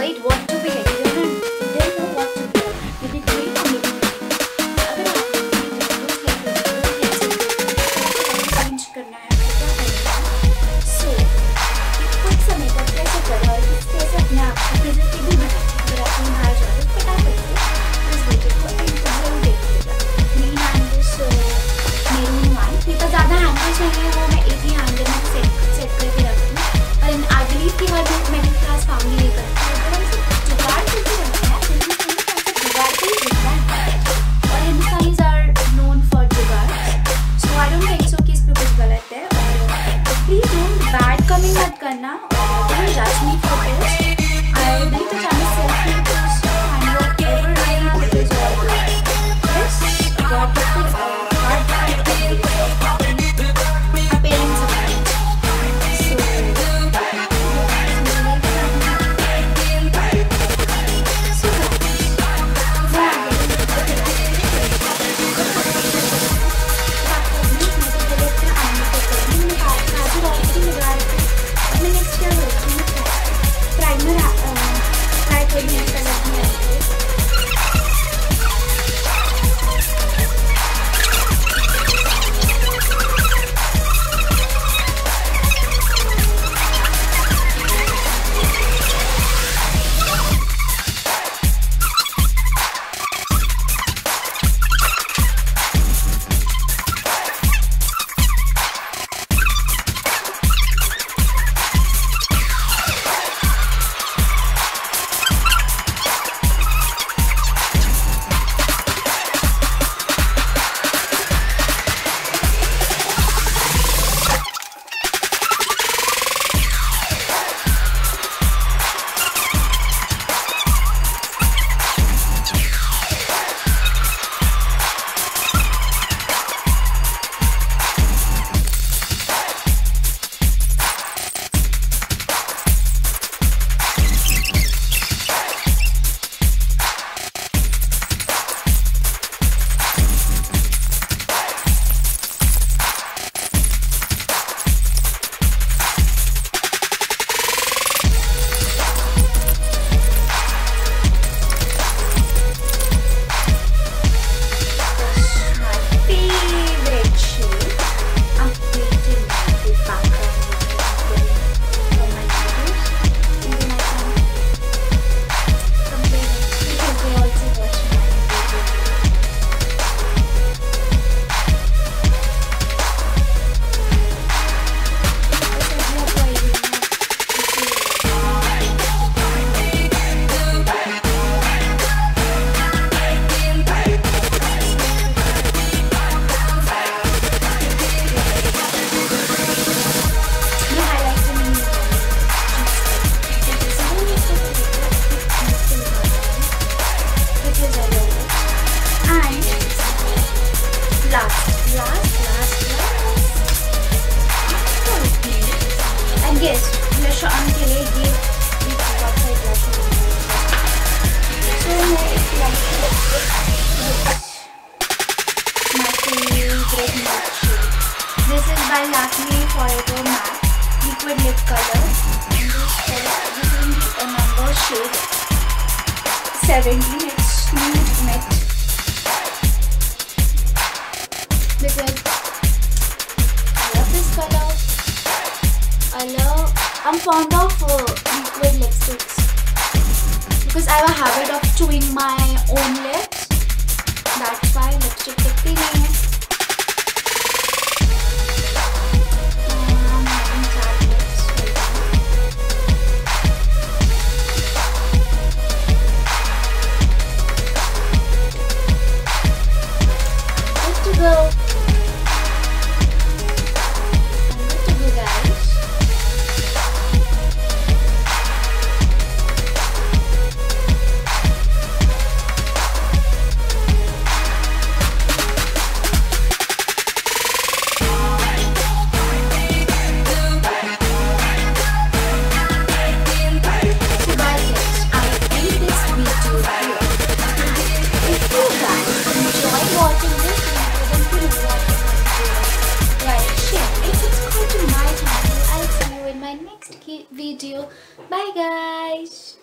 decide what to wear. You don't know what to wear. Maybe green or maybe अगर आपको change करना है तो क्या करेंगे? So कुछ समय पर कैसे करें और कैसे अपने आप को प्रेजेंटेबल बनाएं? अगर आप कहीं बाहर जा रहे हो फटाफट से इस वीडियो को एक जरूर देखिएगा। ग्रीन हैंडल्स मेरून वन मेरे पास ज़्यादा हैंडल्स नहीं है, वो मैं एक ही हैंडल में सेट करके रखती हूँ। और आई बिलीव कि हर मिडिल क्लास फैमिली ये करती है, अगर हम सब जुगाड़ करके रखते हैं तो जुगाड़ पे ही दिखता है। और हिंदुस्तानीज आर नोन फॉर जुगाड़, सो आई डोंट थिंक सो कि इस पे कुछ गलत है। और प्लीज डोंट बैड कमिंग मत करना, डोंट जज me for this. I believe the channel self makers and whatever I have it is all this God gifted appearance of it. Yes, blush on के लिए ये बहुत सारे blush so मैं एक blush my favorite matte shade. This is by Lakme Forever Matte Liquid Lip Color. And this is a number shade 17. It's nude matte. Because I love this color. I'm fond of liquid lipsticks because I have a habit of chewing my own lips. That's why lipstick दिखती नहीं है. I'm having chapped lips right now. Good to go. Video. Bye guys.